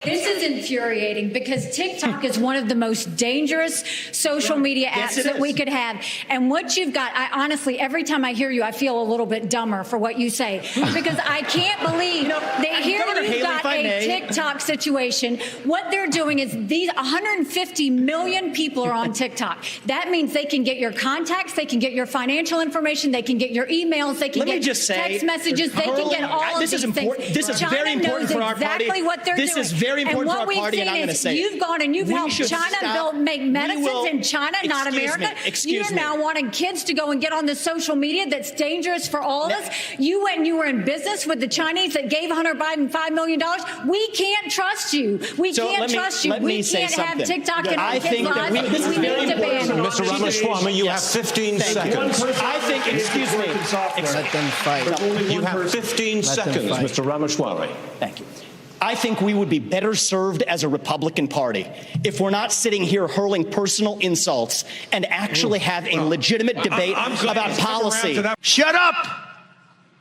This is infuriating because TikTok is one of the most dangerous social media apps that we could have. And what you've got, I honestly, every time I hear you, I feel a little bit dumber for what you say, because I can't believe that here you've got a TikTok situation. What they're doing is these 150 million people are on TikTok. That means they can get your contacts, they can get your financial information, they can get your emails, they can get text messages, they can get all of these things. This is very important for our party. Exactly what they're doing. Very important for our party, and I'm going to say you've gone and you've helped China make medicines in China, not America. You're now wanting kids to go and get on the social media that's dangerous for all of us. You went and you were in business with the Chinese that gave Hunter Biden $5 million. We can't trust you. We can't trust you. We can't have TikTok in our kids' lives. We need to ban it. Mr. Ramaswamy, you have 15 seconds. I think, excuse me. Let them fight. You have 15 seconds, Mr. Ramaswamy. Thank you. I think we would be better served as a Republican Party if we're not sitting here hurling personal insults and actually have a legitimate debate about policy. Shut up,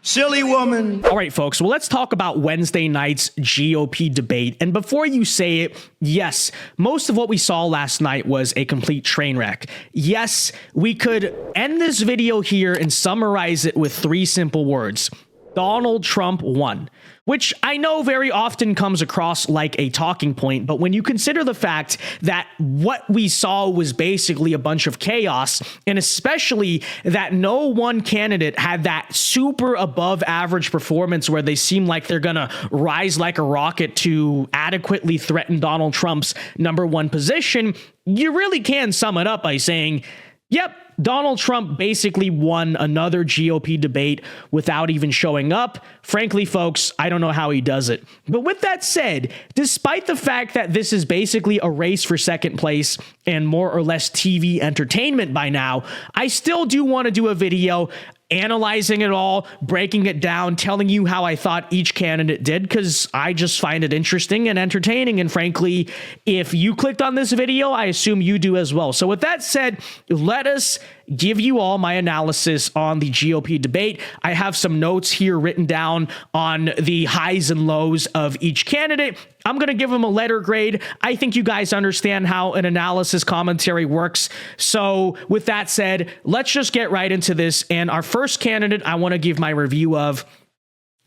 silly woman. All right, folks, well, let's talk about Wednesday night's GOP debate. And before you say it, yes, most of what we saw last night was a complete train wreck. Yes, we could end this video here and summarize it with 3 simple words. Donald Trump won, which I know very often comes across like a talking point, but when you consider the fact that what we saw was basically a bunch of chaos, and especially that no one candidate had that super above average performance where they seem like they're gonna rise like a rocket to adequately threaten Donald Trump's #1 position, you really can sum it up by saying, yep, Donald Trump basically won another GOP debate without even showing up. Frankly, folks, I don't know how he does it. But with that said, despite the fact that this is basically a race for second place and more or less TV entertainment by now, I still do want to do a video analyzing it all, breaking it down, telling you how I thought each candidate did, because I just find it interesting and entertaining. And frankly, if you clicked on this video, I assume you do as well. So with that said, let us give you all my analysis on the GOP debate. I have some notes here written down on the highs and lows of each candidate. I'm going to give them a letter grade. I think you guys understand how an analysis commentary works. So with that said, let's just get right into this. And our first candidate I want to give my review of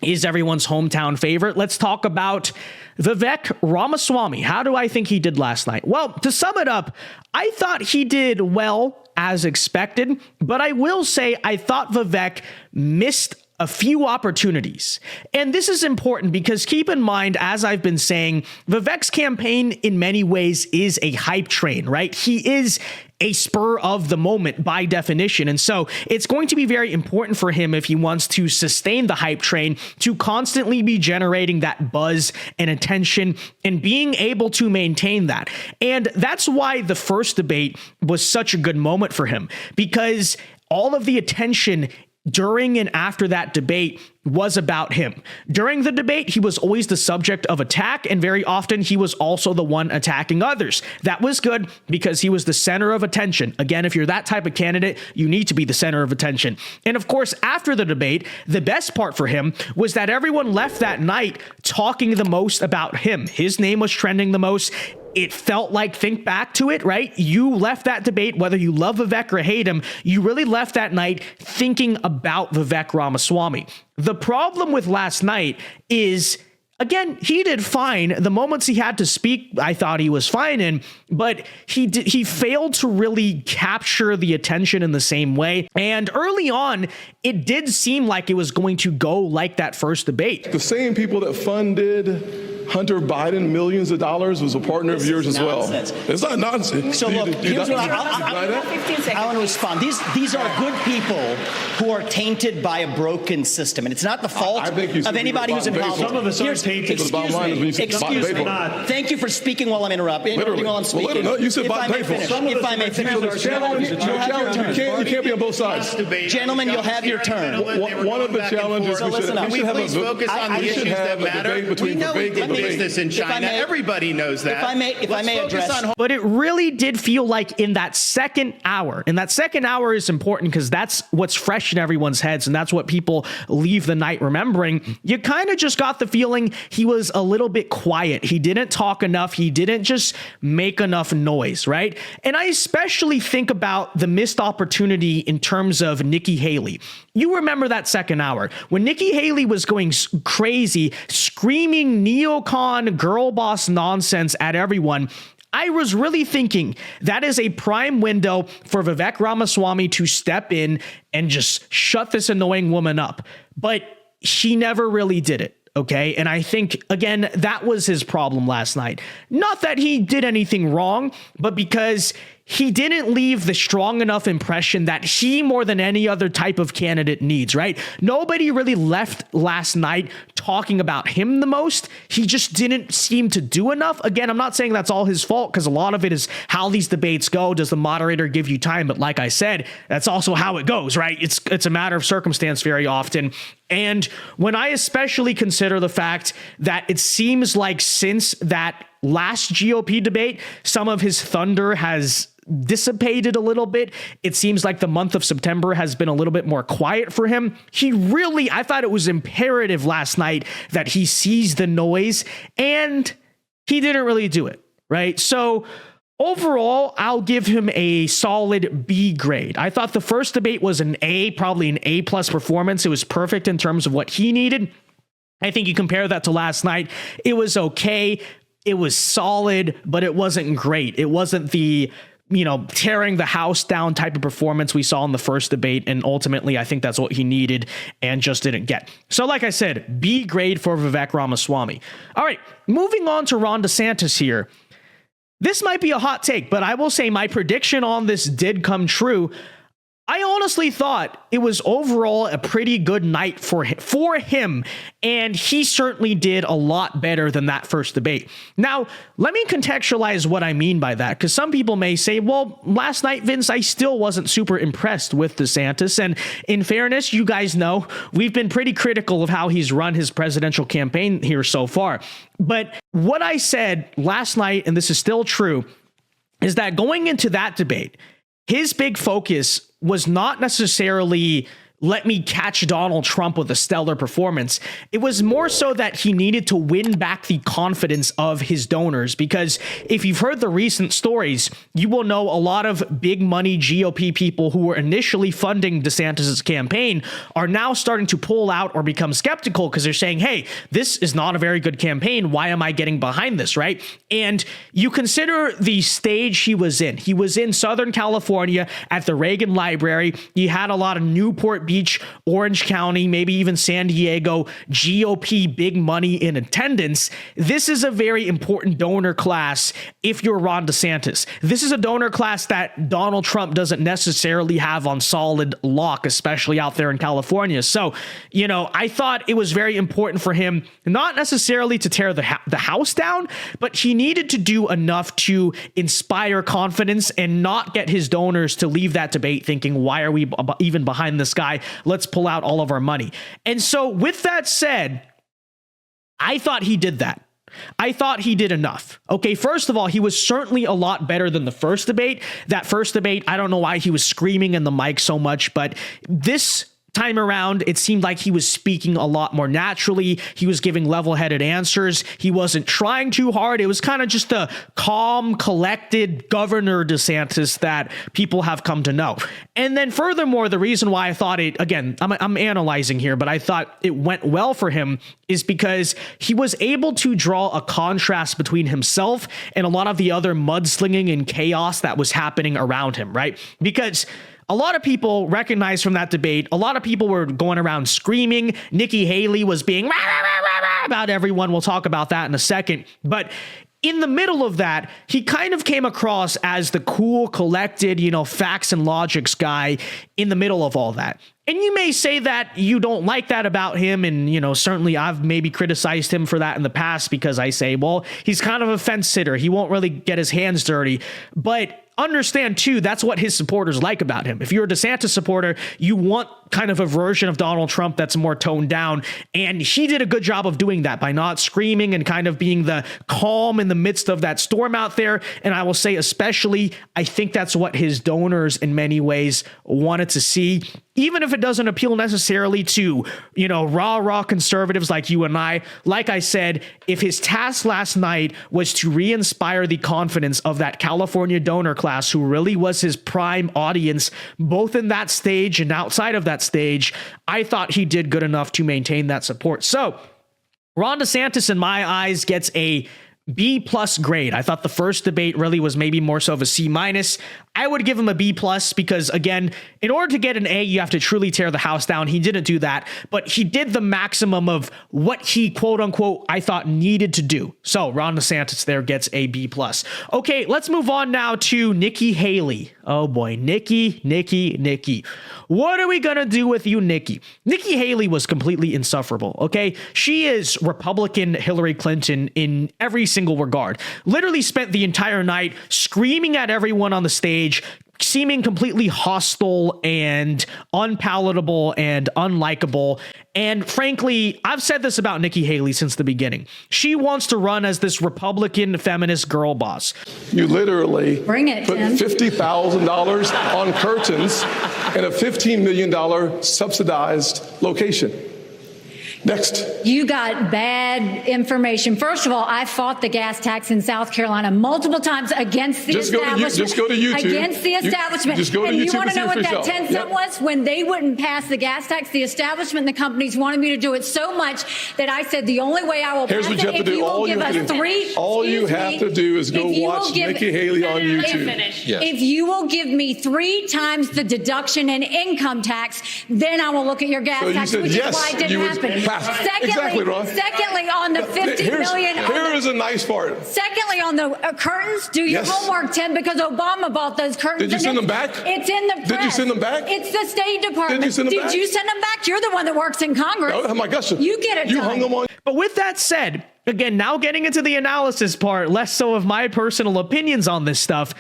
is everyone's hometown favorite. Let's talk about Vivek Ramaswamy. How do I think he did last night? Well, to sum it up, I thought he did well as expected, but I will say I thought Vivek missed a few opportunities. And this is important because keep in mind, as I've been saying, Vivek's campaign in many ways is a hype train, right? He is a spur of the moment by definition. And so it's going to be very important for him if he wants to sustain the hype train to constantly be generating that buzz and attention and being able to maintain that. And that's why the first debate was such a good moment for him, because all of the attention during and after that debate was about him. During the debate, he was always the subject of attack, and very often he was also the one attacking others. That was good because he was the center of attention. Again, if you're that type of candidate, you need to be the center of attention. And of course, after the debate, the best part for him was that everyone left that night talking the most about him. His name was trending the most. It felt like, think back to it, right? You left that debate, whether you love Vivek or hate him, you really left that night thinking about Vivek Ramaswamy. The problem with last night is, again, he did fine. The moments he had to speak, I thought he was fine in, but he failed to really capture the attention in the same way. And early on, it did seem like it was going to go like that first debate. The same people that funded Hunter Biden millions of dollars was a partner of yours as well. It's not nonsense. So look, here's what I want to respond. These are good people who are tainted by a broken system, and it's not the fault of anybody who's involved. Some of us are tainted. Excuse me. Thank you for speaking while I'm interrupting. While I'm speaking. You said if I may finish. You can't be on both sides. Gentlemen, you'll have your turn. One of the challenges we should have. Please focus on the issues that matter. We know we did business in China. Everybody knows that. If I may address. But it really did feel like in that second hour, and that second hour is important because that's what's fresh in everyone's heads, and that's what people leave the night remembering. You kind of just got the feeling feeling he was a little bit quiet. He didn't talk enough. He didn't just make enough noise, right? And I especially think about the missed opportunity in terms of Nikki Haley. You remember that second hour when Nikki Haley was going crazy, screaming neocon girl boss nonsense at everyone. I was really thinking that is a prime window for Vivek Ramaswamy to step in and just shut this annoying woman up. But she never really did it. Okay. And I think, again, that was his problem last night. Not that he did anything wrong, but because he didn't leave the strong enough impression that he, more than any other type of candidate, needs, right? Nobody really left last night talking about him the most. He just didn't seem to do enough. Again, I'm not saying that's all his fault, because a lot of it is how these debates go. Does the moderator give you time? But like I said, that's also how it goes, right? It's a matter of circumstance very often. And when I especially consider the fact that it seems like since that last GOP debate, some of his thunder has dissipated a little bit. It seems like the month of September has been a little bit more quiet for him. I thought it was imperative last night that he sees the noise, and he didn't really do it, right? So overall, I'll give him a solid B grade. I thought the first debate was an A, probably an A+ performance. It was perfect in terms of what he needed. I think you compare that to last night, it was okay. It was solid, but it wasn't great. It wasn't the tearing the house down type of performance we saw in the first debate. And ultimately, I think that's what he needed and just didn't get. So like I said, B grade for Vivek Ramaswamy. All right, moving on to Ron DeSantis here. This might be a hot take, but I will say my prediction on this did come true. I honestly thought it was overall a pretty good night for him, and he certainly did a lot better than that first debate. Now, let me contextualize what I mean by that, because some people may say, well, last night, Vince, I still wasn't super impressed with DeSantis, and in fairness, you guys know, we've been pretty critical of how he's run his presidential campaign here so far. But what I said last night, and this is still true, is that going into that debate, his big focus was not necessarily let me catch Donald Trump with a stellar performance. It was more so that he needed to win back the confidence of his donors, because if you've heard the recent stories, you will know a lot of big money GOP people who were initially funding DeSantis's campaign are now starting to pull out or become skeptical because they're saying, hey, this is not a very good campaign. Why am I getting behind this, right? And you consider the stage he was in. He was in Southern California at the Reagan Library. He had a lot of Newport Beach, Orange County, maybe even San Diego GOP big money in attendance. This is a very important donor class if you're Ron DeSantis. This is a donor class that Donald Trump doesn't necessarily have on solid lock, especially out there in California. So, I thought it was very important for him, not necessarily to tear the house down, but he needed to do enough to inspire confidence and not get his donors to leave that debate thinking, why are we even behind this guy? Let's pull out all of our money. And so with that said, I thought he did that. I thought he did enough. Okay, first of all, he was certainly a lot better than the first debate. That first debate, I don't know why he was screaming in the mic so much, but this time around, it seemed like he was speaking a lot more naturally. He was giving level-headed answers. He wasn't trying too hard. It was kind of just a calm, collected Governor DeSantis that people have come to know. And then furthermore, the reason why I thought it, again, I'm analyzing here, but I thought it went well for him is because he was able to draw a contrast between himself and a lot of the other mudslinging and chaos that was happening around him, right? Because a lot of people recognize from that debate, a lot of people were going around screaming. Nikki Haley was being rah, rah, rah, rah, about everyone. We'll talk about that in a second. But in the middle of that, he kind of came across as the cool, collected, facts and logics guy in the middle of all that. And you may say that you don't like that about him. And, certainly I've maybe criticized him for that in the past because I say, well, he's kind of a fence sitter. He won't really get his hands dirty. But understand, too, that's what his supporters like about him. If you're a DeSantis supporter, you want kind of a version of Donald Trump that's more toned down. And he did a good job of doing that by not screaming and kind of being the calm in the midst of that storm out there. And I will say, especially, I think that's what his donors in many ways wanted to see. Even if it doesn't appeal necessarily to, rah conservatives like you and I, like I said, if his task last night was to re-inspire the confidence of that California donor class who really was his prime audience, both in that stage and outside of that stage, I thought he did good enough to maintain that support. So Ron DeSantis, in my eyes, gets a B+ grade. I thought the first debate really was maybe more so of a C-. I would give him a B+ because, again, in order to get an A, you have to truly tear the house down. He didn't do that, but he did the maximum of what he, quote unquote, I thought needed to do. So Ron DeSantis there gets a B+. Okay, let's move on now to Nikki Haley. Oh boy, Nikki. What are we going to do with you, Nikki? Nikki Haley was completely insufferable, okay? She is Republican Hillary Clinton in every single regard. Literally spent the entire night screaming at everyone on the stage, seeming completely hostile and unpalatable and unlikable. And frankly, I've said this about Nikki Haley since the beginning. She wants to run as this Republican feminist girl boss. You literally Bring it, put Tim. $50,000 on curtains in a $15 million subsidized location. Next. You got bad information. First of all, I fought the gas tax in South Carolina multiple times against the establishment. Just go to YouTube. Against the establishment. Just go to and YouTube you want to know what that yourself. 10 cent was? When they wouldn't pass the gas tax, the establishment and the companies wanted me to do it so much that I said the only way I will Here's pass what you have it to if do. you will All give you have us to do. three. All you excuse have me, to do is go if you will watch give- Nikki Haley on YouTube. Yes. If you will give me 3 times the deduction in income tax, then I will look at your gas So you tax, said which yes, is why it didn't you would happen. pass. Exactly, Ron. Secondly, on the 50 million. Here is a nice part. Secondly, on the curtains, do your Yes. homework, Tim, because Obama bought those curtains. Did you send them back? It's in the press. Did you send them back? It's the State Department. Did you send them back? Did you send them back? You're the one that works in Congress. Oh my gosh. You get it You done. hung them on. But with that said, again, now getting into the analysis part, less so of my personal opinions on this stuff.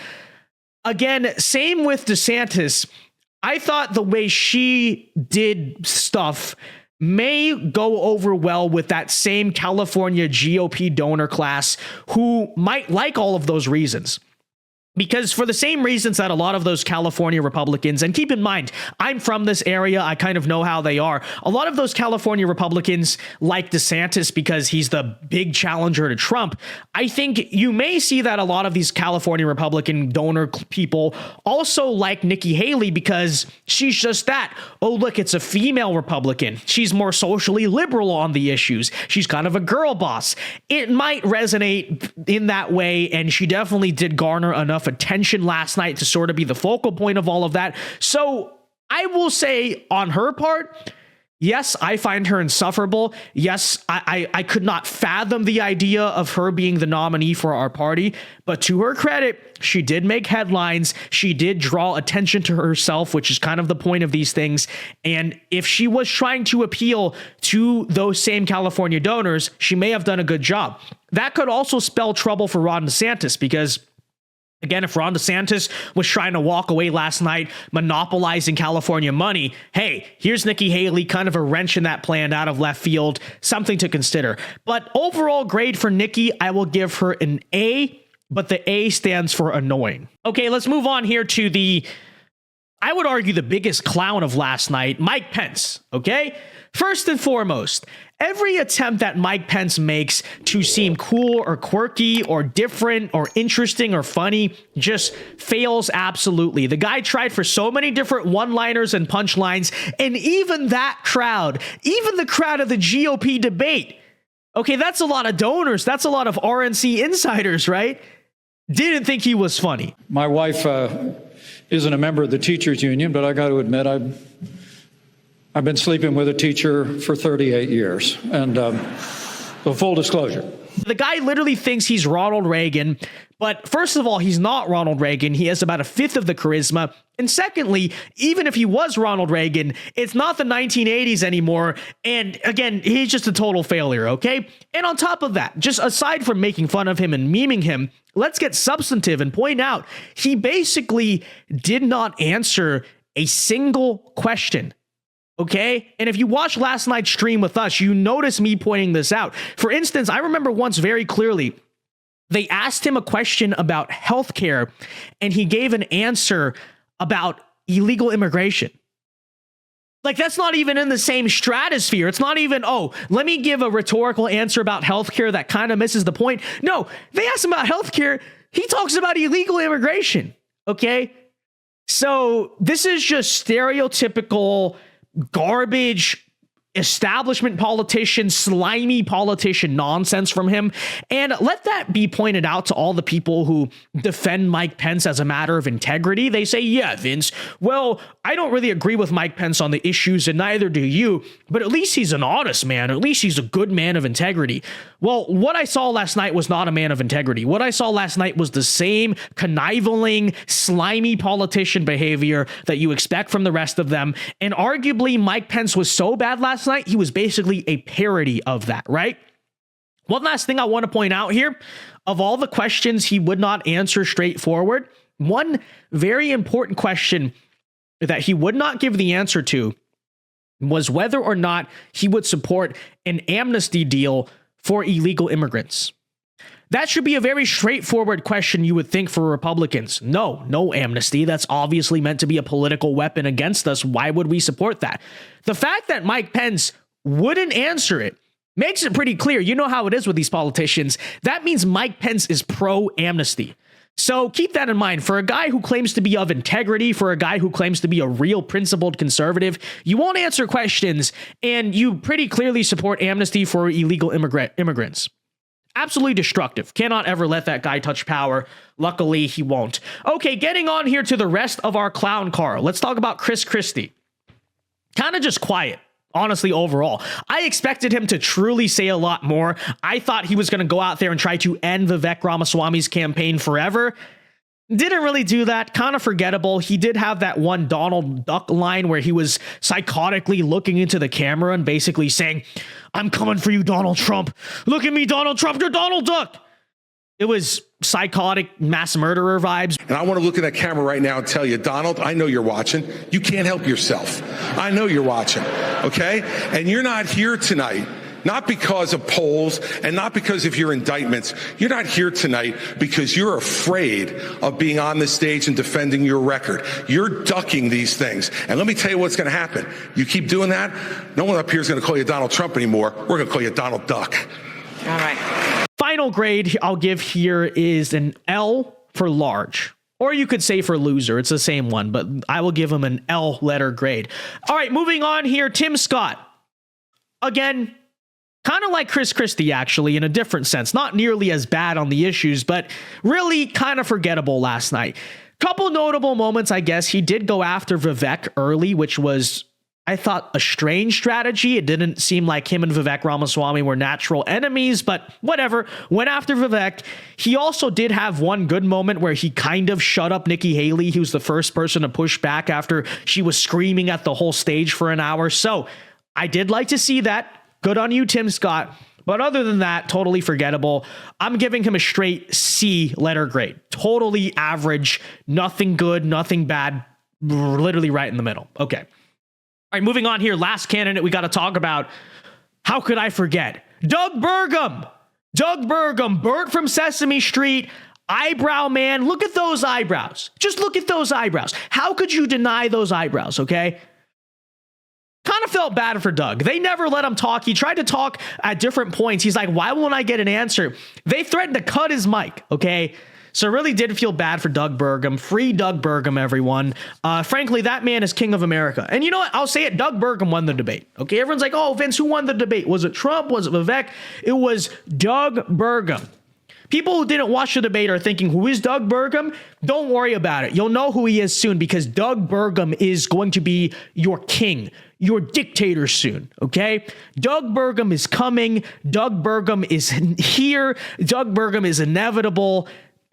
Again, same with DeSantis. I thought the way she did stuff may go over well with that same California GOP donor class who might like all of those reasons. Because for the same reasons that a lot of those California Republicans, and keep in mind, I'm from this area, I kind of know how they are. A lot of those California Republicans like DeSantis because he's the big challenger to Trump. I think you may see that a lot of these California Republican donor people also like Nikki Haley because she's just that. Oh, look, it's a female Republican. She's more socially liberal on the issues. She's kind of a girl boss. It might resonate in that way, and she definitely did garner enough attention last night to sort of be the focal point of all of that. So I will say on her part, yes, I find her insufferable. Yes, I could not fathom the idea of her being the nominee for our party. But to her credit, she did make headlines. She did draw attention to herself, which is kind of the point of these things. And if she was trying to appeal to those same California donors, she may have done a good job. That could also spell trouble for Ron DeSantis because, again, if Ron DeSantis was trying to walk away last night, monopolizing California money, hey, here's Nikki Haley, kind of a wrench in that plan out of left field, something to consider. But overall grade for Nikki, I will give her an A, but the A stands for annoying. Okay, let's move on here to I would argue the biggest clown of last night, Mike Pence, okay? First and foremost, every attempt that Mike Pence makes to seem cool or quirky or different or interesting or funny just fails absolutely. The guy tried for so many different one-liners and punchlines, and even that crowd, even the crowd of the GOP debate, okay, that's a lot of donors, that's a lot of RNC insiders, right? Didn't think he was funny. My wife isn't a member of the teachers union, but I got to admit, I've been sleeping with a teacher for 38 years. And so full disclosure. The guy literally thinks he's Ronald Reagan, but first of all, he's not Ronald Reagan. He has about a fifth of the charisma. And secondly, even if he was Ronald Reagan, it's not the 1980s anymore. And again, he's just a total failure, okay? And on top of that, just aside from making fun of him and memeing him, let's get substantive and point out he basically did not answer a single question. Okay. And if you watched last night's stream with us, you notice me pointing this out. For instance, I remember once very clearly, they asked him a question about healthcare and he gave an answer about illegal immigration. Like, that's not even in the same stratosphere. It's not even, oh, let me give a rhetorical answer about healthcare that kind of misses the point. No, they asked him about healthcare. He talks about illegal immigration. Okay. So this is just stereotypical garbage establishment politician, slimy politician nonsense from him. And let that be pointed out to all the people who defend Mike Pence as a matter of integrity. They say, yeah, Vince, well, I don't really agree with Mike Pence on the issues, and neither do you, but at least he's an honest man. At least he's a good man of integrity. Well, what I saw last night was not a man of integrity. What I saw last night was the same conniving, slimy politician behavior that you expect from the rest of them. And arguably, Mike Pence was so bad last night, he was basically a parody of that, right? One last thing I want to point out here, of all the questions he would not answer straightforward, one very important question that he would not give the answer to was whether or not he would support an amnesty deal for illegal immigrants. That should be a very straightforward question, you would think, for Republicans. No amnesty. That's obviously meant to be a political weapon against us. Why would we support that? The fact that Mike Pence wouldn't answer it makes it pretty clear. You know how it is with these politicians. That means Mike Pence is pro-amnesty. So keep that in mind. For a guy who claims to be of integrity, for a guy who claims to be a real principled conservative, you won't answer questions, and you pretty clearly support amnesty for illegal immigrants. Absolutely destructive. Cannot ever let that guy touch power. Luckily, he won't. Okay, getting on here to the rest of our clown car. Let's talk about Christie. Kind of just quiet, honestly, overall. I expected him to truly say a lot more. I thought he was going to go out there and try to end Vivek Ramaswamy's campaign forever. Didn't really do that. Kind of forgettable. He did have that one Donald Duck line where he was psychotically looking into the camera and basically saying, "I'm coming for you, Donald Trump. Look at me, Donald Trump. You're Donald Duck." It was psychotic mass murderer vibes. And I want to look at that camera right now and tell you, Donald, I know you're watching. You can't help yourself. I know you're watching. Okay? And you're not here tonight. Not because of polls and not because of your indictments. You're not here tonight because you're afraid of being on the stage and defending your record. You're ducking these things. And let me tell you what's going to happen. You keep doing that, no one up here is going to call you Donald Trump anymore. We're going to call you Donald Duck. All right. Final grade I'll give here is an L for large. Or you could say for loser. It's the same one, but I will give him an L letter grade. All right, moving on here. Tim Scott. Again, kind of like Christie, actually, in a different sense. Not nearly as bad on the issues, but really kind of forgettable last night. Couple notable moments, I guess. He did go after Vivek early, which was, I thought, a strange strategy. It didn't seem like him and Vivek Ramaswamy were natural enemies, but whatever. Went after Vivek. He also did have one good moment where he kind of shut up Nikki Haley. He was the first person to push back after she was screaming at the whole stage for an hour. So I did like to see that. Good on you, Tim Scott. But other than that, totally forgettable. I'm giving him a straight C letter grade. Totally average. Nothing good, nothing bad. Literally right in the middle. Okay. All right, moving on here. Last candidate we got to talk about. How could I forget? DOUG BURGUM. DOUG BURGUM. Bert from Sesame Street. Eyebrow man. Look at those eyebrows. Just look at those eyebrows. How could you deny those eyebrows, okay? Kind of felt bad for Doug. They never let him talk. He tried to talk at different points. He's like, why won't I get an answer? They threatened to cut his mic, okay? So really did feel bad for DOUG BURGUM. Free DOUG BURGUM, everyone. Frankly, that man is king of America. And you know what? I'll say it. DOUG BURGUM won the debate, okay? Everyone's like, oh, Vince, who won the debate? Was it Trump? Was it Vivek? It was DOUG BURGUM. People who didn't watch the debate are thinking, who is DOUG BURGUM? Don't worry about it. You'll know who he is soon because DOUG BURGUM is going to be your king, your dictator soon, okay? DOUG BURGUM is coming. DOUG BURGUM is here. DOUG BURGUM is inevitable.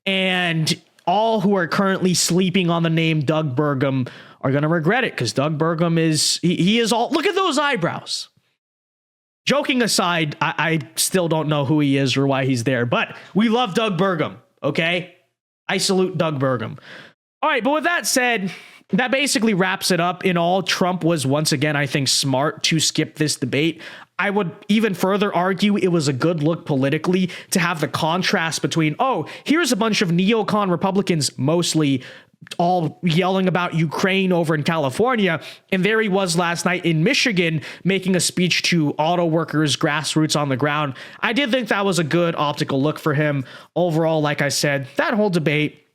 And all who are currently sleeping on the name DOUG BURGUM are going to regret it because DOUG BURGUM is, he is all, look at those eyebrows. Joking aside, I still don't know who he is or why he's there, but we love DOUG BURGUM, okay? I salute DOUG BURGUM. All right, but with that said, that basically wraps it up. In all, Trump was once again, I think, smart to skip this debate. I would even further argue it was a good look politically to have the contrast between, oh, here's a bunch of neocon Republicans, mostly all yelling about Ukraine over in California. And there he was last night in Michigan making a speech to auto workers, grassroots on the ground. I did think that was a good optical look for him. Overall, like I said, that whole debate,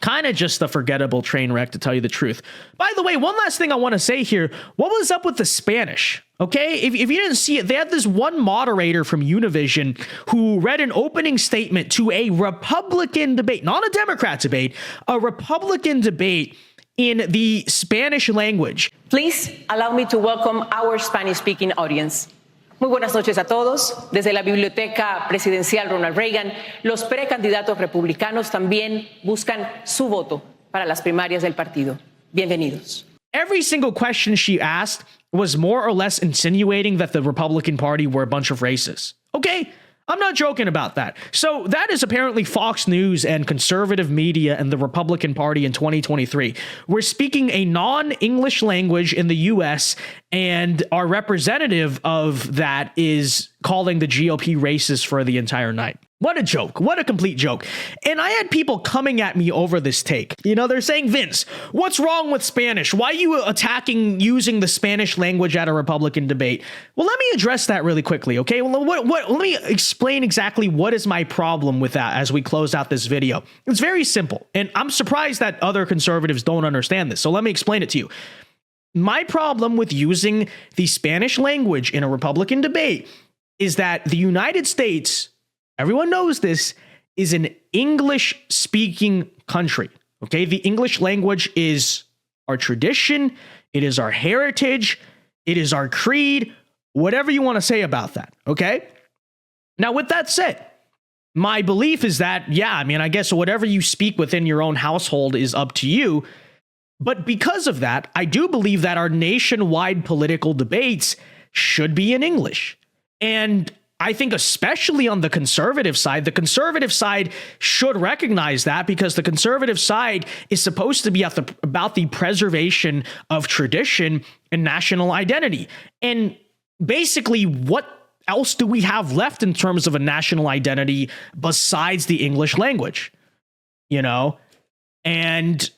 kind of just a forgettable train wreck, to tell you the truth. By the way, one last thing I want to say here. What was up with the Spanish? Okay, if you didn't see it, they had this one moderator from Univision who read an opening statement to a Republican debate, not a Democrat debate, a Republican debate in the Spanish language. Please allow me to welcome our Spanish-speaking audience. Muy buenas noches a todos. Desde la Biblioteca Presidencial Ronald Reagan, los precandidatos republicanos también buscan su voto para las primarias del partido. Bienvenidos. Every single question she asked was more or less insinuating that the Republican Party were a bunch of racists. Okay? I'm not joking about that. So that is apparently Fox News and conservative media and the Republican Party in 2023. We're speaking a non-English language in the U.S., and our representative of that is calling the GOP racist for the entire night. What a joke. What a complete joke. And I had people coming at me over this take. You know, they're saying, Vince, what's wrong with Spanish? Why are you attacking using the Spanish language at a Republican debate? Well, let me address that really quickly, okay? Well, let me explain exactly what is my problem with that as we close out this video. It's very simple, and I'm surprised that other conservatives don't understand this, so let me explain it to you. My problem with using the Spanish language in a Republican debate is that the United States, everyone knows this, is an English-speaking country, okay? The English language is our tradition, it is our heritage, it is our creed, whatever you want to say about that, okay? Now, with that said, my belief is that, yeah, I mean, I guess whatever you speak within your own household is up to you, but because of that, I do believe that our nationwide political debates should be in English. And I think especially on the conservative side should recognize that, because the conservative side is supposed to be about the preservation of tradition and national identity. And basically, what else do we have left in terms of a national identity besides the English language? You know? And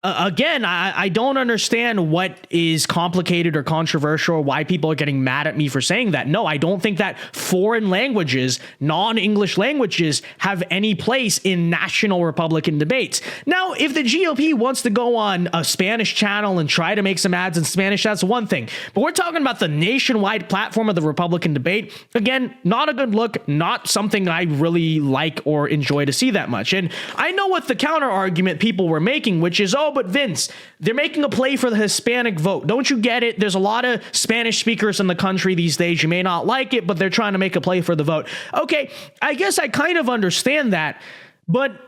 again, I don't understand what is complicated or controversial, or why people are getting mad at me for saying that. No, I don't think that foreign languages, non-English languages, have any place in national Republican debates. Now, if the GOP wants to go on a Spanish channel and try to make some ads in Spanish, that's one thing. But we're talking about the nationwide platform of the Republican debate. Again, not a good look, not something I really like or enjoy to see that much. And I know what the counter argument people were making, which is, oh, but Vince, they're making a play for the Hispanic vote. Don't you get it? There's a lot of Spanish speakers in the country these days. You may not like it, but they're trying to make a play for the vote. Okay, I guess I kind of understand that. But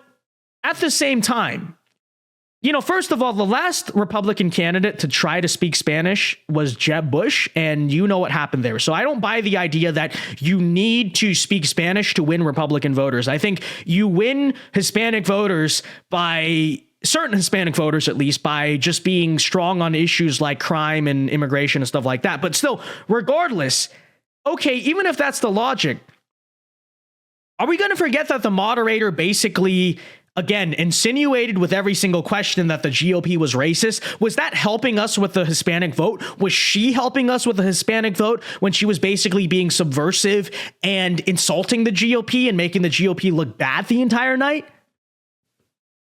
at the same time, you know, first of all, the last Republican candidate to try to speak Spanish was Jeb Bush, and you know what happened there. So I don't buy the idea that you need to speak Spanish to win Republican voters. I think you win Hispanic voters by certain Hispanic voters, at least, by just being strong on issues like crime and immigration and stuff like that. But still, regardless, okay, even if that's the logic, are we going to forget that the moderator basically, again, insinuated with every single question that the GOP was racist? Was that helping us with the Hispanic vote? Was she helping us with the Hispanic vote when she was basically being subversive and insulting the GOP and making the GOP look bad the entire night?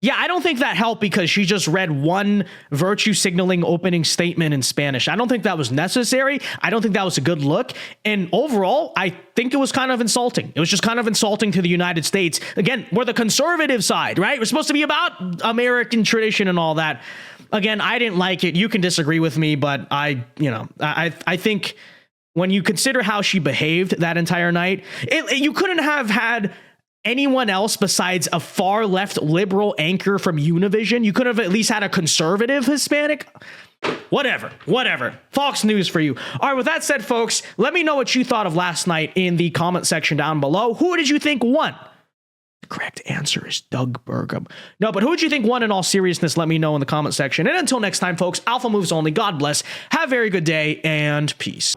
Yeah, I don't think that helped, because she just read one virtue signaling opening statement in Spanish. I don't think that was necessary. I don't think that was a good look. And overall, I think it was kind of insulting. It was just kind of insulting to the United States. Again, we're the conservative side, right? We're supposed to be about American tradition and all that. Again, I didn't like it. You can disagree with me, but I think when you consider how she behaved that entire night, you couldn't have had anyone else besides a far left liberal anchor from Univision. You could have at least had a conservative Hispanic. Whatever. Fox News for you. All right, with that said, folks, let me know what you thought of last night in the comment section down below. Who did you think won? correct answer is Doug Burgum. No, but who would you think won in all seriousness? Let me know in the comment section. And until next time, folks, Alpha Moves only. God bless. Have a very good day and peace.